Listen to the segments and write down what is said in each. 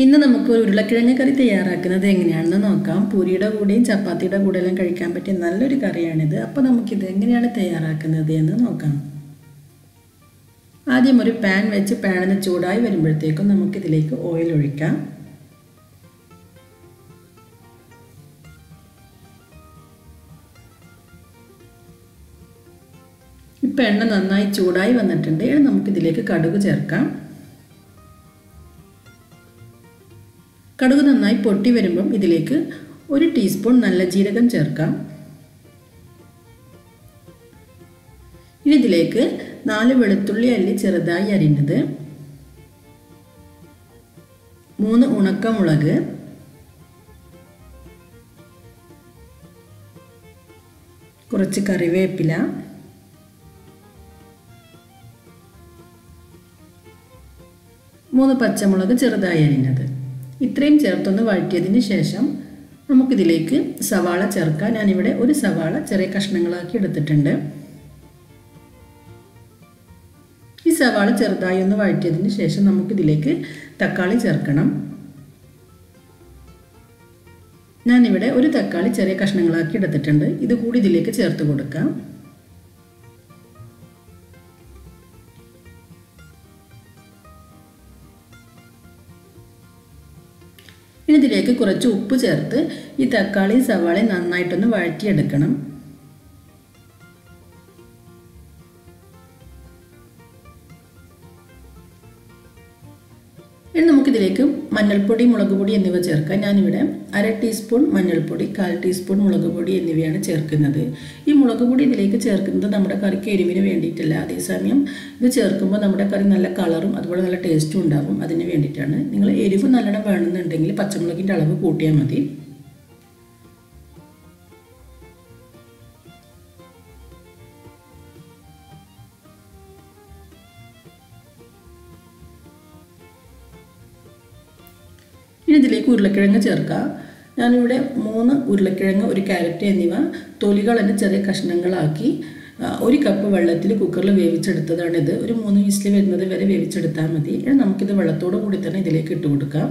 ഇന്ന് നമുക്ക് ഒരു ഉരുളക്കിഴങ്ങ് കറി തയ്യാറാക്കുന്നത് എങ്ങനെയാണെന്ന് നോക്കാം. പൂരിയുടെ കൂടെയും ചപ്പാത്തിയുടെ കൂടെയെല്ലാം കഴിക്കാൻ പറ്റിയ നല്ലൊരു കറിയാണിത്. അപ്പോൾ നമുക്കിത് എങ്ങനെയാണ് തയ്യാറാക്കുന്നത് എന്ന് നോക്കാം. ആദ്യം ഒരു പാൻ വെച്ച് പാനിന് ചൂടായി വരുമ്പോഴത്തേക്കും നമുക്കിതിലേക്ക് ഓയിൽ ഒഴിക്കാം. ഇപ്പോൾ എണ്ണ നന്നായി ചൂടായി വന്നിട്ടുണ്ട്. നമുക്കിതിലേക്ക് കടുക് ചേർക്കാം. കടുക് നന്നായി പൊട്ടി വരുമ്പം ഇതിലേക്ക് 1 ടീസ്പൂൺ നല്ല ജീരകം ചേർക്കാം. ഇനി ഇതിലേക്ക് 4 വെളുത്തുള്ളി അല്ലി ചെറുതായി അരിഞ്ഞത്, 3 ഉണക്കമുളക്, കുറച്ച് കറിവേപ്പില, 3 പച്ചമുളക് ചെറുതായി അരിഞ്ഞത്. ഇത്രയും ചേർത്തൊന്ന് വഴറ്റിയതിന് ശേഷം നമുക്കിതിലേക്ക് സവാള ചേർക്കാം. ഞാനിവിടെ ഒരു സവാള ചെറിയ കഷ്ണങ്ങളാക്കി എടുത്തിട്ടുണ്ട്. ഈ സവാള ചെറുതായി ഒന്ന് വഴറ്റിയതിന് ശേഷം നമുക്കിതിലേക്ക് തക്കാളി ചേർക്കണം. ഞാനിവിടെ ഒരു തക്കാളി ചെറിയ കഷ്ണങ്ങളാക്കി എടുത്തിട്ടുണ്ട്. ഇത് കൂടി ഇതിലേക്ക് ചേർത്ത് കൊടുക്കാം. ഇനി ഇതിലേക്ക് കുറച്ച് ഉപ്പ് ചേർത്ത് ഈ തക്കാളി സവാള നന്നായിട്ടൊന്ന് വഴറ്റിയെടുക്കണം. ഇനി നമുക്കിതിലേക്ക് മഞ്ഞൾപ്പൊടി, മുളക് പൊടി എന്നിവ ചേർക്കാം. ഞാനിവിടെ 1/2 ടീസ്പൂൺ മഞ്ഞൾപ്പൊടി, 1/4 ടീസ്പൂൺ മുളക് പൊടി എന്നിവയാണ് ചേർക്കുന്നത്. ഈ മുളക് പൊടി ഇതിലേക്ക് ചേർക്കുന്നത് നമ്മുടെ കറിക്ക് എരിവിന് വേണ്ടിയിട്ടല്ല. അതേസമയം ഇത് ചേർക്കുമ്പോൾ നമ്മുടെ കറി നല്ല കളറും അതുപോലെ നല്ല ടേസ്റ്റും ഉണ്ടാകും. അതിന് വേണ്ടിയിട്ടാണ്. നിങ്ങൾ എരിവ് നല്ലോണം വേണമെന്നുണ്ടെങ്കിൽ പച്ചമുളകിൻ്റെ അളവ് കൂട്ടിയാൽ മതി. ഇനി ഇതിലേക്ക് ഉരുളക്കിഴങ്ങ് ചേർക്കാം. ഞാനിവിടെ 3 ഉരുളക്കിഴങ്ങ്, 1 ക്യാരറ്റ് എന്നിവ തൊലി കളഞ്ഞ് ചെറിയ കഷ്ണങ്ങളാക്കി 1 കപ്പ് വെള്ളത്തിൽ കുക്കറിൽ വേവിച്ചെടുത്തതാണിത്. ഒരു 3 വിസിൽ വരുന്നത് വരെ വേവിച്ചെടുത്താൽ മതി. ഇനി നമുക്കിത് വെള്ളത്തോടു കൂടി തന്നെ ഇതിലേക്ക് ഇട്ട് കൊടുക്കാം.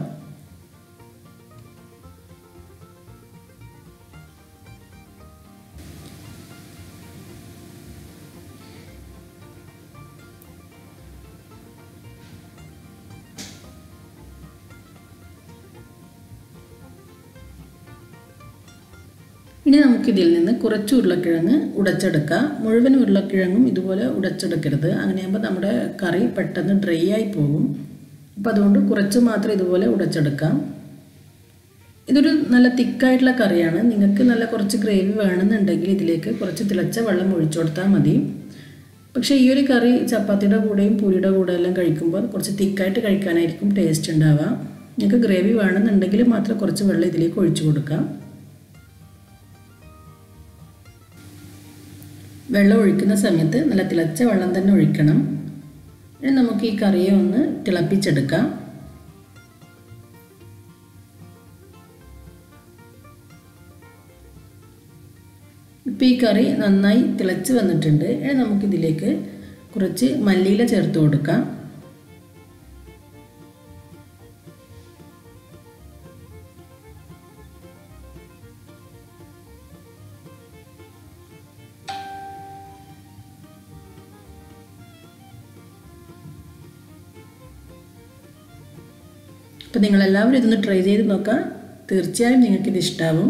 ഇനി നമുക്കിതിൽ നിന്ന് കുറച്ച് ഉരുളക്കിഴങ്ങ് ഉടച്ചെടുക്കാം. മുഴുവൻ ഉരുളക്കിഴങ്ങും ഇതുപോലെ ഉടച്ചെടുക്കരുത്. അങ്ങനെയാകുമ്പോൾ നമ്മുടെ കറി പെട്ടെന്ന് ഡ്രൈ ആയി പോകും. അപ്പോൾ അതുകൊണ്ട് കുറച്ച് മാത്രം ഇതുപോലെ ഉടച്ചെടുക്കാം. ഇതൊരു നല്ല തിക്കായിട്ടുള്ള കറിയാണ്. നിങ്ങൾക്ക് നല്ല കുറച്ച് ഗ്രേവി വേണമെന്നുണ്ടെങ്കിൽ ഇതിലേക്ക് കുറച്ച് തിളച്ച വെള്ളം ഒഴിച്ചു കൊടുത്താൽ മതി. പക്ഷേ ഈ ഒരു കറി ചപ്പാത്തിയുടെ കൂടെയും പൂരിയുടെ കൂടെ എല്ലാം കഴിക്കുമ്പോൾ കുറച്ച് തിക്കായിട്ട് കഴിക്കാനായിരിക്കും ടേസ്റ്റ് ഉണ്ടാവുക. നിങ്ങൾക്ക് ഗ്രേവി വേണമെന്നുണ്ടെങ്കിൽ മാത്രം കുറച്ച് വെള്ളം ഇതിലേക്ക് ഒഴിച്ചു കൊടുക്കാം. വെള്ളം ഒഴിക്കുന്ന സമയത്ത് നല്ല തിളച്ച വെള്ളം തന്നെ ഒഴിക്കണം. ഇനി നമുക്ക് ഈ കറിയെ ഒന്ന് തിളപ്പിച്ചെടുക്കാം. ഇപ്പോൾ ഈ കറി നന്നായി തിളച്ച് വന്നിട്ടുണ്ട്. ഇനി നമുക്കിതിലേക്ക് കുറച്ച് മല്ലിയില ചേർത്ത് കൊടുക്കാം. അപ്പോൾ നിങ്ങളെല്ലാവരും ഇതൊന്ന് ട്രൈ ചെയ്ത് നോക്കാം. തീർച്ചയായും നിങ്ങൾക്കിത് ഇഷ്ടമാവും.